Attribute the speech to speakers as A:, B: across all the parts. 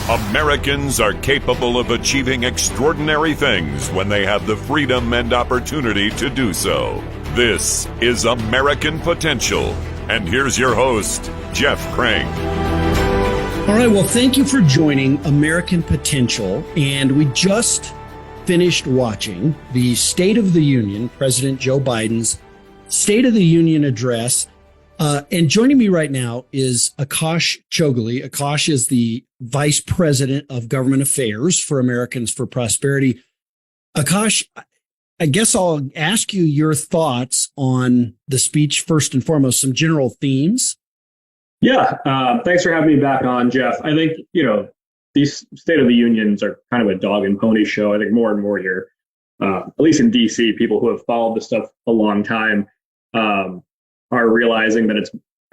A: Americans are capable of achieving extraordinary things when they have the freedom and opportunity to do so. This is American Potential. And here's your host, Jeff Crank.
B: All right, well, thank you for joining American Potential. And we just finished watching the State of the Union, President Joe Biden's State of the Union address. And joining me right now is Akash Chougule. Akash is the Vice President of Government Affairs for Americans for Prosperity. Akash, I guess I'll ask you your thoughts on the speech first and foremost, some general themes.
C: Yeah, thanks for having me back on, Jeff. I think, these State of the Unions are kind of a dog and pony show. I think more and more here, at least in D.C., people who have followed this stuff a long time are realizing that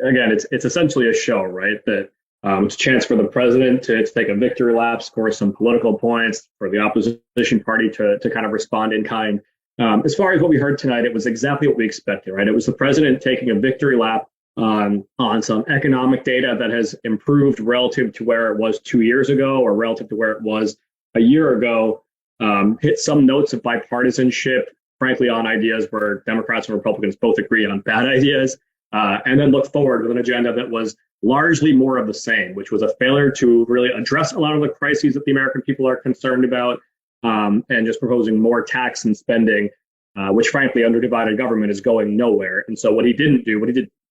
C: it's essentially a show, right? That it's a chance for the president to take a victory lap, score some political points, for the opposition party to kind of respond in kind. As far as what we heard tonight, it was exactly what we expected, right? It was the president taking a victory lap on some economic data that has improved relative to where it was 2 years ago or relative to where it was a year ago, hit some notes of bipartisanship, frankly, on ideas where Democrats and Republicans both agree on bad ideas, and then look forward with an agenda that was largely more of the same, which was a failure to really address a lot of the crises that the American people are concerned about, and just proposing more tax and spending, which frankly, under divided government is going nowhere. And so what he did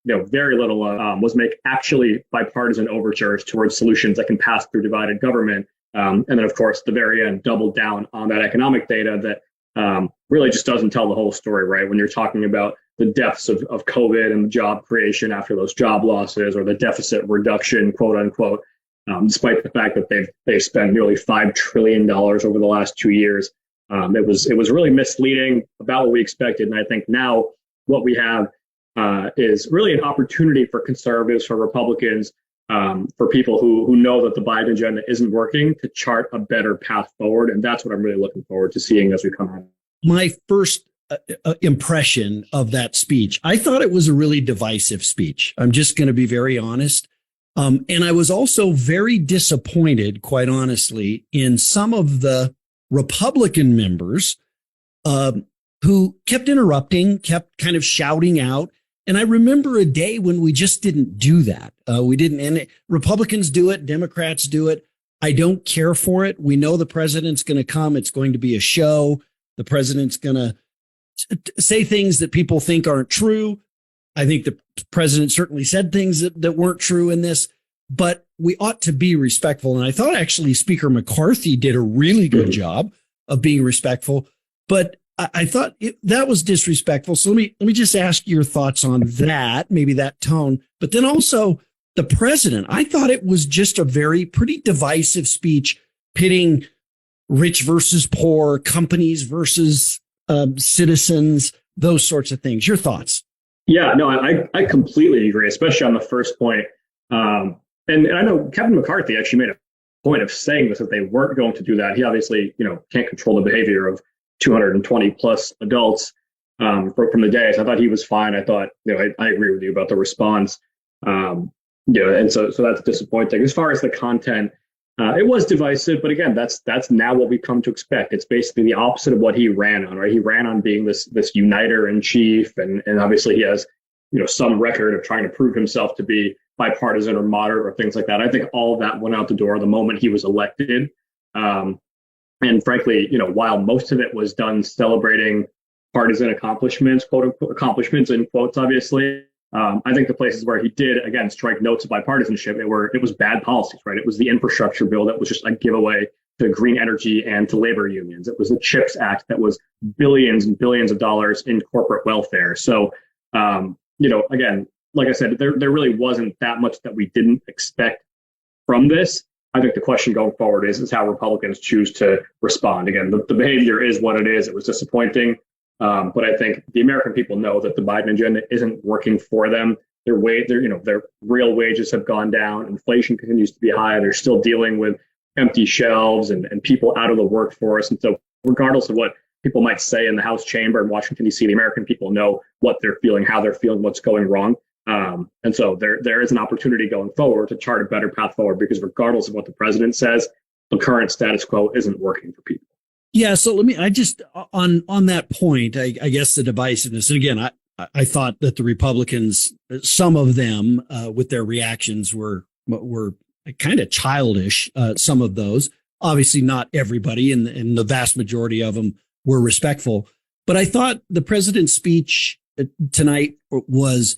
C: very little was make actually bipartisan overtures towards solutions that can pass through divided government. And then, of course, at the very end, doubled down on that economic data that really just doesn't tell the whole story, right? When you're talking about the depths of COVID and the job creation after those job losses, or the deficit reduction, quote unquote, despite the fact that they've spent nearly $5 trillion over the last 2 years. It was really misleading about what we expected. And I think now what we have is really an opportunity for conservatives, for Republicans, for people who know that the Biden agenda isn't working, to chart a better path forward. And that's what I'm really looking forward to seeing as we come on.
B: My first impression of that speech, I thought it was a really divisive speech. I'm just going to be very honest. And I was also very disappointed, quite honestly, in some of the Republican members who kept interrupting, kept kind of shouting out. And I remember a day when we just didn't do that. We didn't, and Republicans do it, Democrats do it. I don't care for it. We know the president's going to come. It's going to be a show. The president's going to say things that people think aren't true. I think the president certainly said things that weren't true in this, but we ought to be respectful. And I thought actually Speaker McCarthy did a really good job of being respectful, but I thought that was disrespectful. So let me just ask your thoughts on that, maybe that tone, but then also the president. I thought it was just a pretty divisive speech, pitting rich versus poor, companies versus citizens, those sorts of things. Your thoughts?
C: Yeah, no, I completely agree, especially on the first point. And I know Kevin McCarthy actually made a point of saying this, that they weren't going to do that. He obviously, can't control the behavior of 220 plus adults from the day. So I thought he was fine. I thought, I agree with you about the response. And so that's disappointing. As far as the content, it was divisive, but again, that's now what we've come to expect. It's basically the opposite of what he ran on, right? He ran on being this uniter in chief, and obviously he has, some record of trying to prove himself to be bipartisan or moderate or things like that. I think all of that went out the door the moment he was elected. And frankly, while most of it was done celebrating partisan accomplishments, quote unquote, accomplishments in quotes, obviously, I think the places where he did, again, strike notes of bipartisanship, it was bad policies, right? It was the infrastructure bill that was just a giveaway to green energy and to labor unions. It was the CHIPS Act that was billions and billions of dollars in corporate welfare. So, again, like I said, there really wasn't that much that we didn't expect from this. I think the question going forward is how Republicans choose to respond. Again, the behavior is what it is. It was disappointing. But I think the American people know that the Biden agenda isn't working for them. Their real wages have gone down. Inflation continues to be high. They're still dealing with empty shelves and people out of the workforce. And so regardless of what people might say in the House chamber in Washington, D.C., the American people know what they're feeling, how they're feeling, what's going wrong. And so there is an opportunity going forward to chart a better path forward, because regardless of what the president says, the current status quo isn't working for people.
B: Yeah. So I just, on that point, I guess the divisiveness, and again, I thought that the Republicans, some of them, with their reactions were kind of childish. Some of those, obviously not everybody, and the vast majority of them were respectful. But I thought the president's speech tonight was,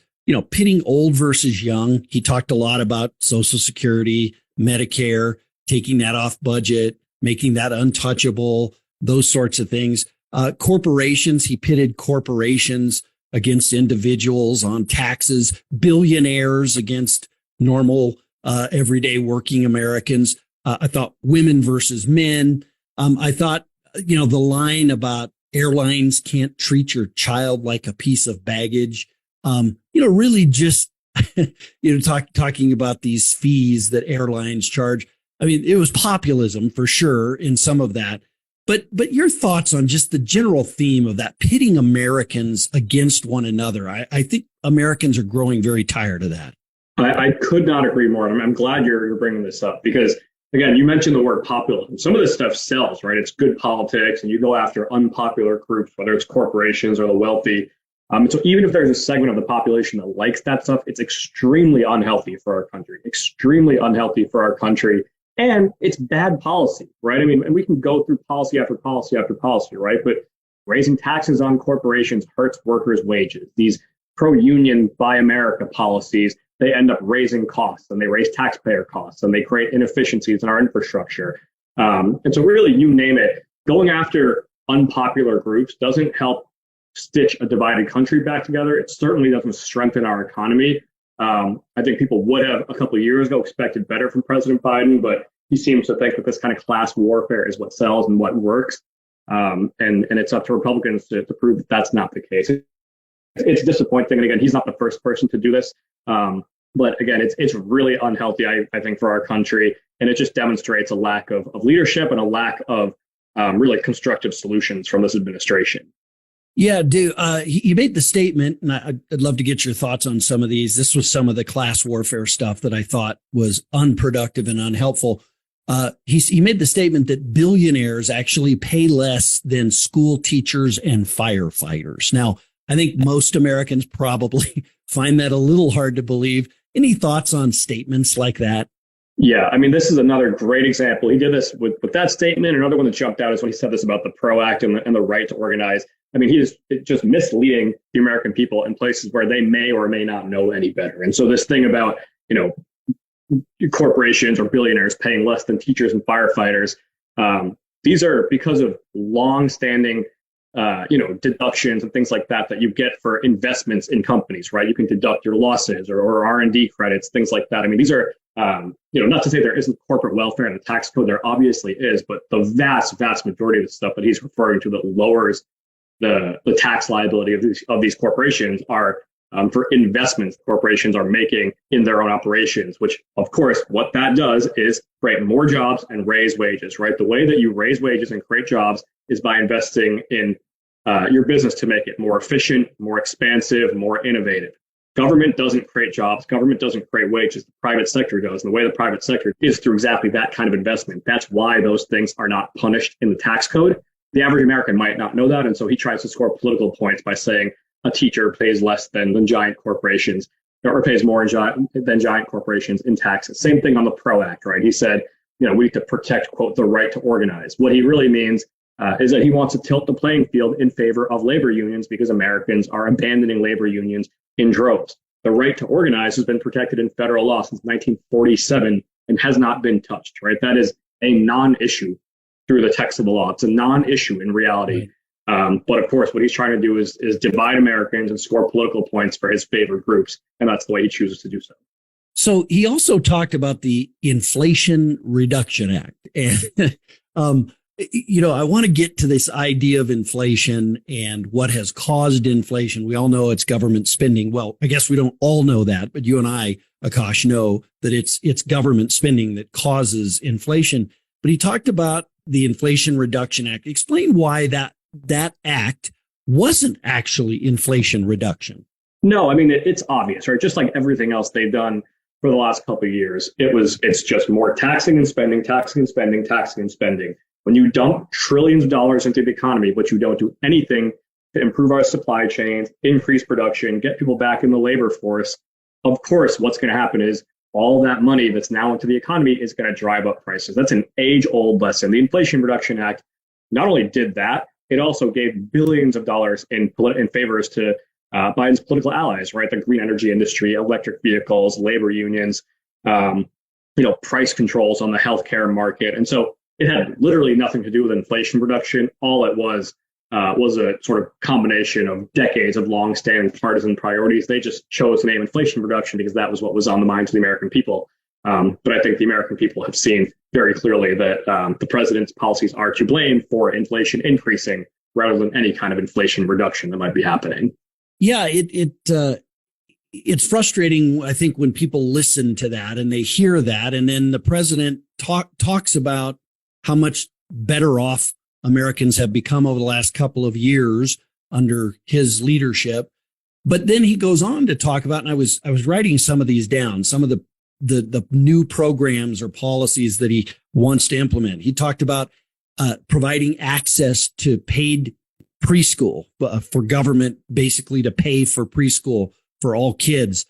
B: pitting old versus young. He talked a lot about Social Security, Medicare, taking that off budget, making that untouchable, those sorts of things. Corporations, he pitted corporations against individuals on taxes, billionaires against normal, everyday working Americans. I thought women versus men. I thought, the line about airlines can't treat your child like a piece of baggage. Really just, talking about these fees that airlines charge. I mean, it was populism for sure in some of that. But your thoughts on just the general theme of that pitting Americans against one another. I think Americans are growing very tired of that.
C: I could not agree more. I'm glad you're bringing this up, because, again, you mentioned the word populism. Some of this stuff sells, right? It's good politics, and you go after unpopular groups, whether it's corporations or the wealthy. So even if there's a segment of the population that likes that stuff, it's extremely unhealthy for our country, And it's bad policy, right? I mean, and we can go through policy after policy after policy, right? But raising taxes on corporations hurts workers' wages. These pro-union Buy America policies, they end up raising costs, and they raise taxpayer costs, and they create inefficiencies in our infrastructure. And so really, you name it, going after unpopular groups doesn't help stitch a divided country back together. It certainly doesn't strengthen our economy. I think people would have a couple of years ago expected better from President Biden, but he seems to think that this kind of class warfare is what sells and what works. And it's up to Republicans to prove that that's not the case. It's disappointing. And again, he's not the first person to do this. But again, it's really unhealthy, I think, for our country. And it just demonstrates a lack of leadership and a lack of really constructive solutions from this administration.
B: Yeah, dude. He made the statement, and I'd love to get your thoughts on some of these. This was some of the class warfare stuff that I thought was unproductive and unhelpful. He made the statement that billionaires actually pay less than school teachers and firefighters. Now, I think most Americans probably find that a little hard to believe. Any thoughts on statements like that?
C: Yeah, I mean, this is another great example. He did this with that statement. Another one that jumped out is when he said this about the PRO Act and the right to organize. I mean, he is just misleading the American people in places where they may or may not know any better. And so this thing about, corporations or billionaires paying less than teachers and firefighters, these are because of long-standing, deductions and things like that you get for investments in companies, right? You can deduct your losses or R&D credits, things like that. I mean, these are, not to say there isn't corporate welfare in the tax code. There obviously is, but the vast, vast majority of the stuff that he's referring to that lowers the tax liability of these corporations are for investments corporations are making in their own operations, which, of course, what that does is create more jobs and raise wages, right? The way that you raise wages and create jobs is by investing in your business to make it more efficient, more expansive, more innovative. Government doesn't create jobs. Government doesn't create wages. The private sector does. And the way the private sector is through exactly that kind of investment. That's why those things are not punished in the tax code. The average American might not know that. And so he tries to score political points by saying a teacher pays less than giant corporations, or pays more than giant corporations in taxes. Same thing on the PRO Act, right? He said, we need to protect, quote, the right to organize. What he really means is that he wants to tilt the playing field in favor of labor unions because Americans are abandoning labor unions in droves. The right to organize has been protected in federal law since 1947 and has not been touched, right? That is a non-issue through the text of the law. It's a non-issue in reality. But of course, what he's trying to do is divide Americans and score political points for his favorite groups. And that's the way he chooses to do so.
B: So he also talked about the Inflation Reduction Act. And, I want to get to this idea of inflation and what has caused inflation. We all know it's government spending. Well, I guess we don't all know that, but you and I, Akash, know that it's government spending that causes inflation. But he talked about the Inflation Reduction Act. Explain why that act wasn't actually inflation reduction.
C: No, I mean, it's obvious, right? Just like everything else they've done for the last couple of years, it's just more taxing and spending, taxing and spending, taxing and spending. When you dump trillions of dollars into the economy, but you don't do anything to improve our supply chains, increase production, get people back in the labor force, of course, what's going to happen is all that money that's now into the economy is going to drive up prices. That's an age-old lesson. The Inflation Reduction Act not only did that, it also gave billions of dollars in favors to Biden's political allies, right? The green energy industry, electric vehicles, labor unions, price controls on the healthcare market. And so it had literally nothing to do with inflation reduction. All it was a sort of combination of decades of longstanding partisan priorities. They just chose the name inflation reduction because that was what was on the minds of the American people. But I think the American people have seen very clearly that the president's policies are to blame for inflation increasing rather than any kind of inflation reduction that might be happening.
B: Yeah, it's frustrating, I think, when people listen to that and they hear that, and then the president talks about how much better off Americans have become over the last couple of years under his leadership. But then he goes on to talk about, and I was writing some of these down, some of the new programs or policies that he wants to implement. He talked about providing access to paid preschool for government, basically to pay for preschool for all kids,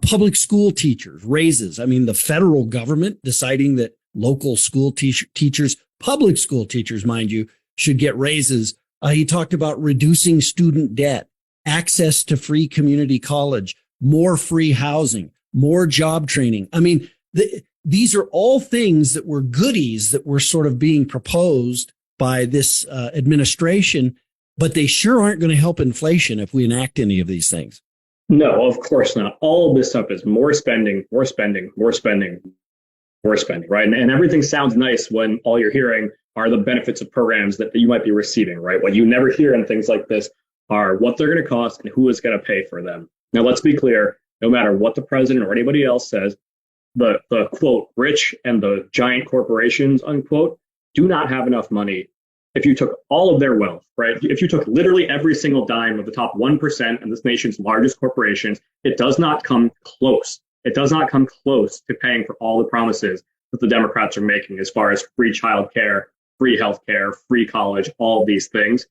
B: public school teachers, raises. I mean, the federal government deciding that local school teachers, public school teachers, mind you, should get raises. He talked about reducing student debt, access to free community college, more free housing, more job training. I mean, these are all things that were goodies that were sort of being proposed by this administration, but they sure aren't going to help inflation if we enact any of these things.
C: No, of course not. All of this stuff is more spending, more spending, more spending, more spending, right? And everything sounds nice when all you're hearing are the benefits of programs that you might be receiving, right? What you never hear in things like this are what they're going to cost and who is going to pay for them. Now, let's be clear, no matter what the president or anybody else says, the quote, rich and the giant corporations, unquote, do not have enough money. If you took all of their wealth, right? If you took literally every single dime of the top 1% of this nation's largest corporations, it does not come close. It does not come close to paying for all the promises that the Democrats are making as far as free childcare, free healthcare, free college, all of these things.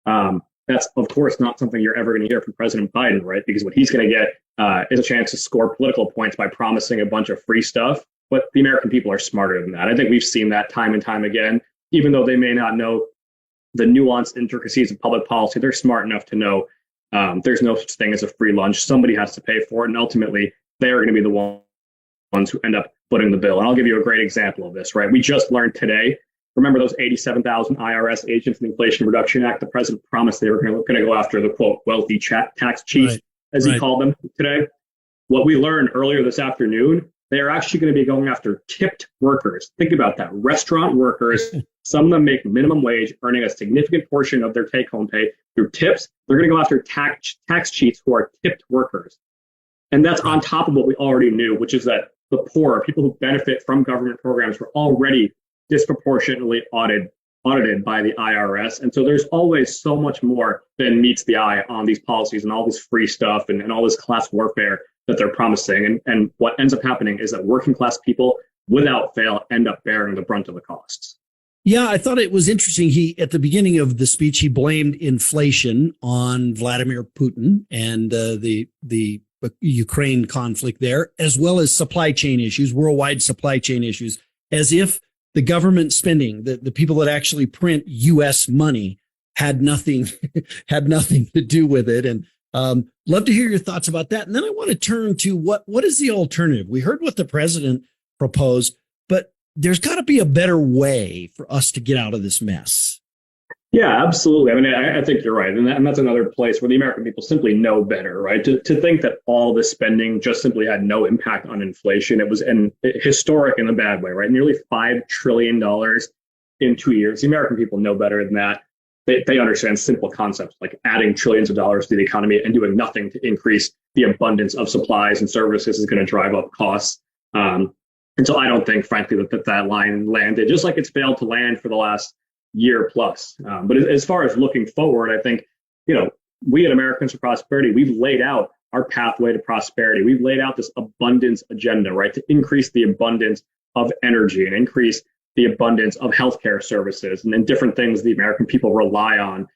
C: That's, of course, not something you're ever going to hear from President Biden, right? Because what he's going to get is a chance to score political points by promising a bunch of free stuff. But the American people are smarter than that. I think we've seen that time and time again. Even though they may not know the nuanced intricacies of public policy, they're smart enough to know there's no such thing as a free lunch. Somebody has to pay for it. And ultimately, they're going to be the ones who end up footing the bill. And I'll give you a great example of this, right? We just learned today, remember those 87,000 IRS agents in the Inflation Reduction Act? The president promised they were going to go after the, quote, wealthy tax chiefs, right, as he called them today. What we learned earlier this afternoon, they are actually going to be going after tipped workers. Think about that. Restaurant workers, some of them make minimum wage, earning a significant portion of their take-home pay through tips. They're going to go after tax cheats who are tipped workers. And that's on top of what we already knew, which is that the poor, people who benefit from government programs, were already disproportionately audited by the IRS. And so there's always so much more than meets the eye on these policies and all this free stuff and all this class warfare that they're promising. And what ends up happening is that working class people, without fail, end up bearing the brunt of the costs.
B: Yeah, I thought it was interesting. At the beginning of the speech, he blamed inflation on Vladimir Putin and the Ukraine conflict there, as well as supply chain issues, worldwide supply chain issues, as if the government spending, the people that actually print U.S. money had nothing to do with it. And love to hear your thoughts about that. And then I want to turn to what is the alternative? We heard what the president proposed, but there's got to be a better way for us to get out of this mess.
C: Yeah, absolutely. I mean, I think you're right. And that's another place where the American people simply know better, right? To think that all this spending just simply had no impact on inflation. It was historic in a bad way, right? Nearly $5 trillion in 2 years. The American people know better than that. They understand simple concepts like adding trillions of dollars to the economy and doing nothing to increase the abundance of supplies and services is going to drive up costs. And so I don't think, frankly, that line landed, just like it's failed to land for the last year plus. But as far as looking forward, I think, we at Americans for Prosperity, we've laid out our pathway to prosperity. We've laid out this abundance agenda, right, to increase the abundance of energy and increase the abundance of healthcare services and then different things the American people rely on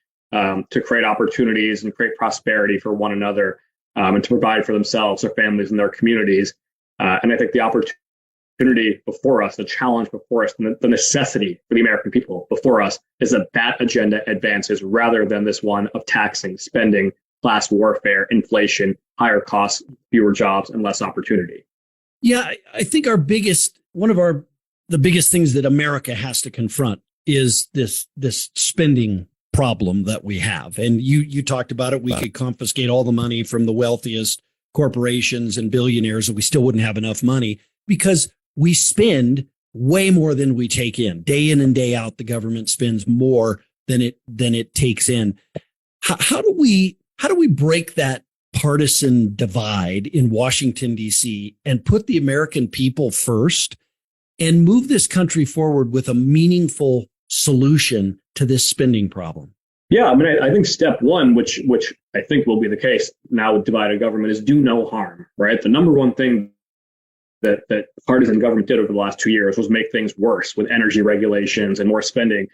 C: to create opportunities and create prosperity for one another and to provide for themselves, their families, and their communities. And I think the opportunity before us, the challenge before us, and the necessity for the American people before us is that that agenda advances rather than this one of taxing, spending, class warfare, inflation, higher costs, fewer jobs, and less opportunity.
B: Yeah, I think the biggest things that America has to confront is this spending problem that we have. And you talked about it. We could confiscate all the money from the wealthiest corporations and billionaires, and we still wouldn't have enough money because we spend way more than we take in. Day in and day out, the government spends more than it takes in. How do we break that partisan divide in Washington, D.C. and put the American people first and move this country forward with a meaningful solution to this spending problem?
C: Yeah, I mean, I think step one, which I think will be the case now with divided government, is do no harm, right? The number one thing that partisan government did over the last 2 years was make things worse with energy regulations and more spending.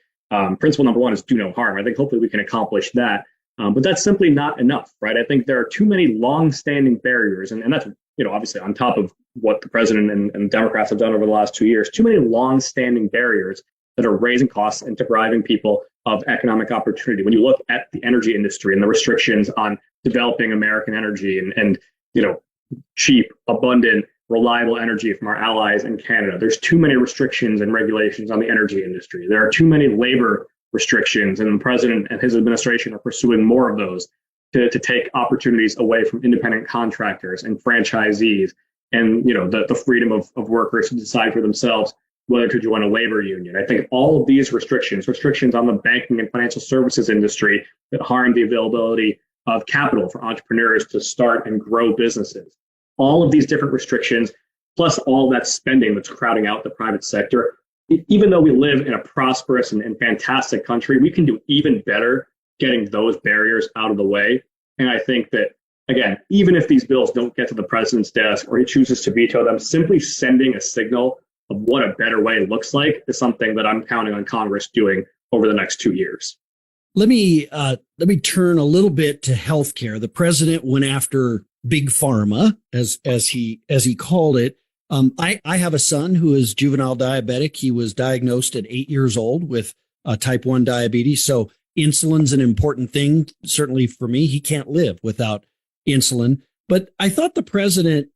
C: Principle number one is do no harm. I think hopefully we can accomplish that. But that's simply not enough, right? I think there are too many long-standing barriers, and that's, obviously on top of what the president and Democrats have done over the last 2 years, too many long-standing barriers that are raising costs and depriving people of economic opportunity. When you look at the energy industry and the restrictions on developing American energy and cheap, abundant, reliable energy from our allies in Canada, there's too many restrictions and regulations on the energy industry. There are too many labor restrictions, and the president and his administration are pursuing more of those to take opportunities away from independent contractors and franchisees and the freedom of workers to decide for themselves whether to join a labor union. I think all of these restrictions on the banking and financial services industry that harm the availability of capital for entrepreneurs to start and grow businesses, all of these different restrictions, plus all that spending that's crowding out the private sector. Even though we live in a prosperous and fantastic country, we can do even better getting those barriers out of the way. And I think that, again, even if these bills don't get to the president's desk or he chooses to veto them, simply sending a signal of what a better way looks like is something that I'm counting on Congress doing over the next 2 years.
B: Let me turn a little bit to healthcare. The president went after big pharma, as he called it. I have a son who is juvenile diabetic. He was diagnosed at 8 years old with type 1 diabetes. So insulin's an important thing. Certainly for me, he can't live without insulin. But I thought the president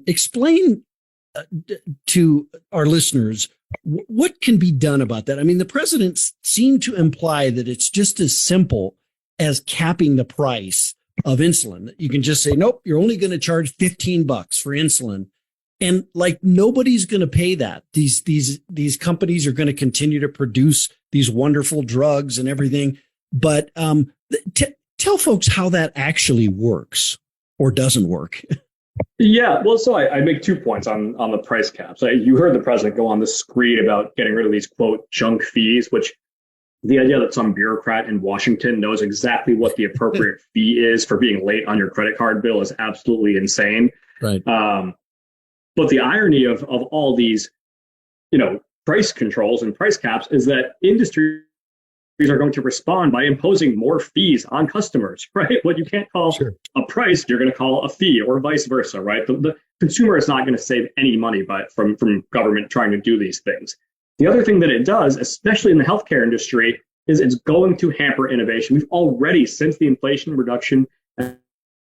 B: explained to our listeners what can be done about that. I mean, the president seemed to imply that it's just as simple as capping the price of insulin. You can just say, nope, you're only going to charge $15 for insulin. And like nobody's going to pay that. These companies are going to continue to produce these wonderful drugs and everything. But tell folks how that actually works or doesn't work.
C: Yeah, well, so I make 2 points on the price caps. You heard the president go on the screed about getting rid of these, quote, junk fees, which the idea that some bureaucrat in Washington knows exactly what the appropriate fee is for being late on your credit card bill is absolutely insane.
B: Right.
C: But the irony of all these, price controls and price caps is that industries are going to respond by imposing more fees on customers, right? What you can't call a price, you're going to call a fee, or vice versa, right? The consumer is not going to save any money from government trying to do these things. The other thing that it does, especially in the healthcare industry, is it's going to hamper innovation. We've already, since the Inflation Reduction and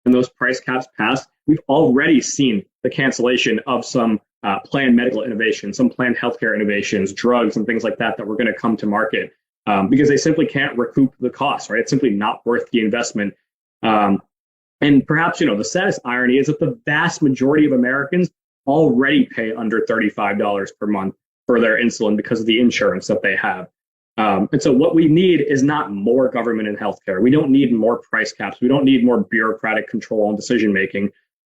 C: those price caps passed, we've already seen the cancellation of some planned medical innovations, some planned healthcare innovations, drugs and things like that were going to come to market because they simply can't recoup the cost, right? It's simply not worth the investment. And perhaps, the saddest irony is that the vast majority of Americans already pay under $35 per month for their insulin because of the insurance that they have. And so what we need is not more government in healthcare. We don't need more price caps. We don't need more bureaucratic control and decision making.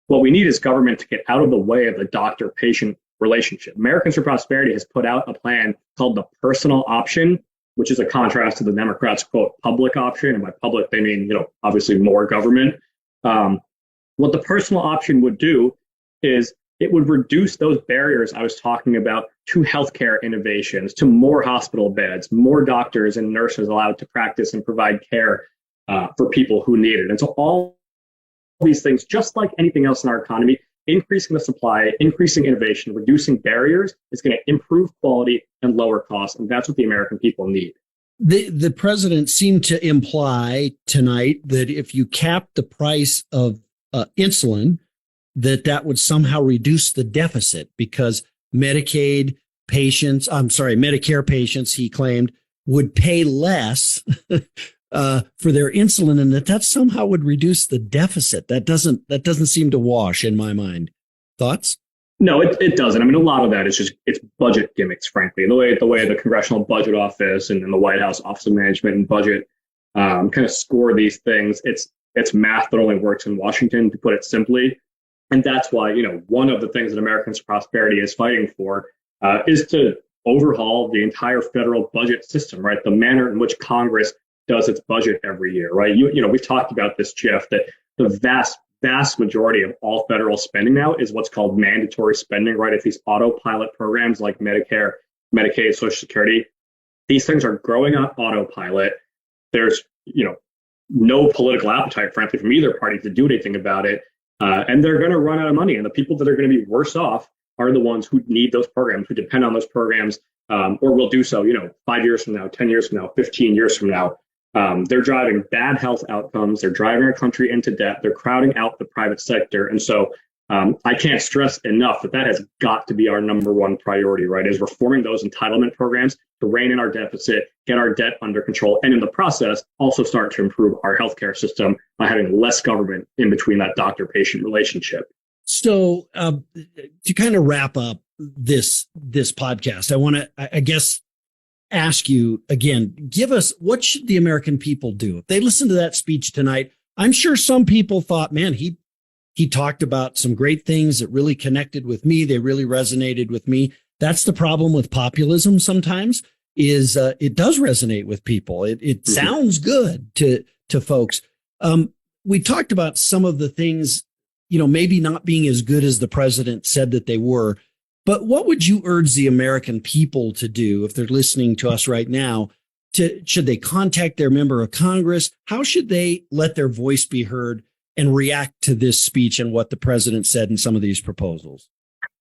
C: What we need is government to get out of the way of the doctor-patient relationship. Americans for Prosperity has put out a plan called the personal option, which is a contrast to the Democrats' quote public option. And by public, they mean, obviously more government. What the personal option would do is it would reduce those barriers I was talking about to healthcare innovations, to more hospital beds, more doctors and nurses allowed to practice and provide care for people who need it. And so all these things, just like anything else in our economy, increasing the supply, increasing innovation, reducing barriers is going to improve quality and lower costs. And that's what the American people need.
B: The president seemed to imply tonight that if you cap the price of insulin, that would somehow reduce the deficit because Medicare patients, he claimed, would pay less for their insulin, and that somehow would reduce the deficit. That doesn't seem to wash in my mind. Thoughts?
C: No, it doesn't. I mean, a lot of that is just it's budget gimmicks, frankly. The way the Congressional Budget Office and the White House Office of Management and Budget kind of score these things. It's math that only works in Washington, to put it simply. And that's why, one of the things that Americans for Prosperity is fighting for is to overhaul the entire federal budget system, right? The manner in which Congress does its budget every year, right? We've talked about this, Jeff, that the vast majority of all federal spending now is what's called mandatory spending, right? It's these autopilot programs like Medicare, Medicaid, Social Security. These things are growing on autopilot. There's, no political appetite, frankly, from either party to do anything about it. And they're going to run out of money. And the people that are going to be worse off are the ones who need those programs, who depend on those programs, or will do so, 5 years from now, 10 years from now, 15 years from now. They're driving bad health outcomes. They're driving our country into debt. They're crowding out the private sector. And so I can't stress enough that has got to be our number one priority, right? Is reforming those entitlement programs to rein in our deficit, get our debt under control, and in the process, also start to improve our healthcare system by having less government in between that doctor-patient relationship.
B: So to kind of wrap up this podcast, I want to, I guess, ask you again, give us, what should the American people do? If they listen to that speech tonight, I'm sure some people thought, man, he talked about some great things that really connected with me. They really resonated with me. That's the problem with populism sometimes is it does resonate with people. It sounds good to folks. We talked about some of the things, maybe not being as good as the president said that they were. But what would you urge the American people to do if they're listening to us right now? Should they contact their member of Congress? How should they let their voice be heard and react to this speech and what the president said in some of these proposals?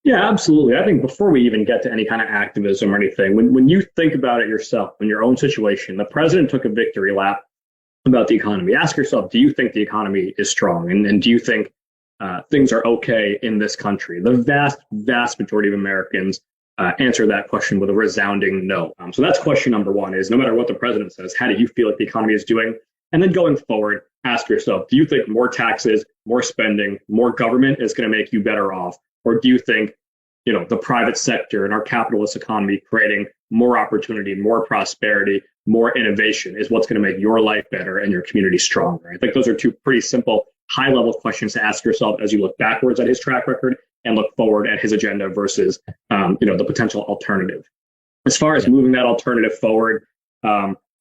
C: Yeah, absolutely. I think before we even get to any kind of activism or anything, when you think about it yourself, in your own situation, the president took a victory lap about the economy. Ask yourself, do you think the economy is strong? And do you think things are okay in this country? The vast majority of Americans answer that question with a resounding no. So that's question number one, is no matter what the president says, how do you feel like the economy is doing? And then going forward, ask yourself, do you think more taxes, more spending, more government is going to make you better off? Or do you think, the private sector and our capitalist economy creating more opportunity, more prosperity, more innovation is what's going to make your life better and your community stronger? I think those are two pretty simple, high-level questions to ask yourself as you look backwards at his track record and look forward at his agenda versus, the potential alternative. As far as moving that alternative forward,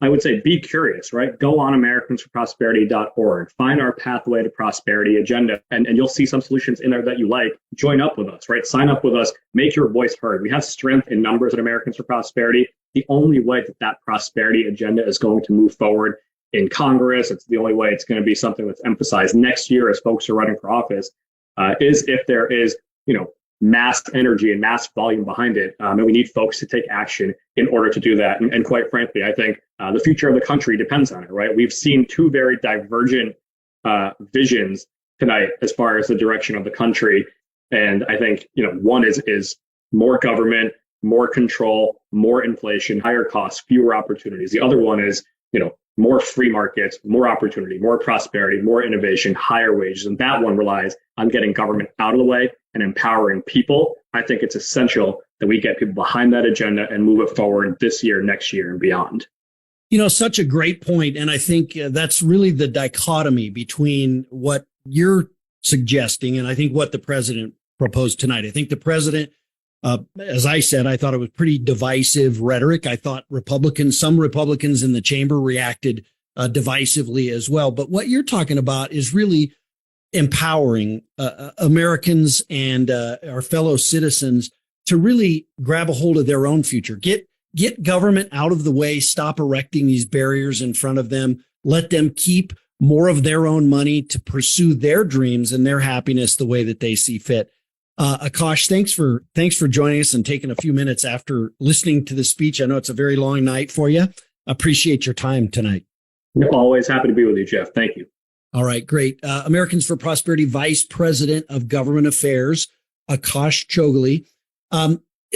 C: I would say be curious, right? Go on AmericansForProsperity.org, find our Pathway to Prosperity agenda, and you'll see some solutions in there that you like. Join up with us, right? Sign up with us, make your voice heard. We have strength in numbers at Americans for Prosperity. The only way that prosperity agenda is going to move forward in Congress, it's the only way it's going to be something that's emphasized next year as folks are running for office, is if there is, mass energy and mass volume behind it. And we need folks to take action in order to do that. And quite frankly, I think the future of the country depends on it, right? We've seen two very divergent visions tonight as far as the direction of the country. And I think, one is more government, more control, more inflation, higher costs, fewer opportunities. The other one is, more free markets, more opportunity, more prosperity, more innovation, higher wages. And that one relies on getting government out of the way and empowering people. I think it's essential that we get people behind that agenda and move it forward this year, next year, and beyond.
B: Such a great point. And I think that's really the dichotomy between what you're suggesting and I think what the president proposed tonight. I think the president, as I said, I thought it was pretty divisive rhetoric. I thought some Republicans in the chamber reacted divisively as well. But what you're talking about is really empowering Americans and our fellow citizens to really grab a hold of their own future. Get government out of the way. Stop erecting these barriers in front of them. Let them keep more of their own money to pursue their dreams and their happiness the way that they see fit. Akash, thanks for joining us and taking a few minutes after listening to the speech. I know it's a very long night for you. Appreciate your time tonight.
C: Always happy to be with you, Jeff. Thank you.
B: All right, great. Americans for Prosperity Vice President of Government Affairs, Akash Chougule.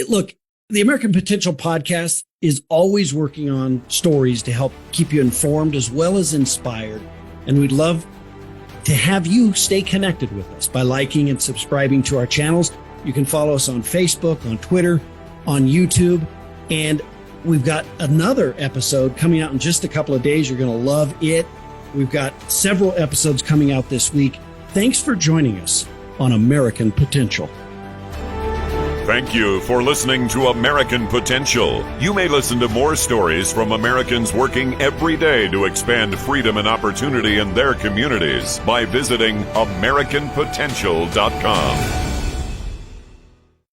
B: Look, the American Potential Podcast is always working on stories to help keep you informed as well as inspired. And we'd love to have you stay connected with us by liking and subscribing to our channels. You can follow us on Facebook, on Twitter, on YouTube. And we've got another episode coming out in just a couple of days. You're going to love it. We've got several episodes coming out this week. Thanks for joining us on American Potential.
A: Thank you for listening to American Potential. You may listen to more stories from Americans working every day to expand freedom and opportunity in their communities by visiting AmericanPotential.com.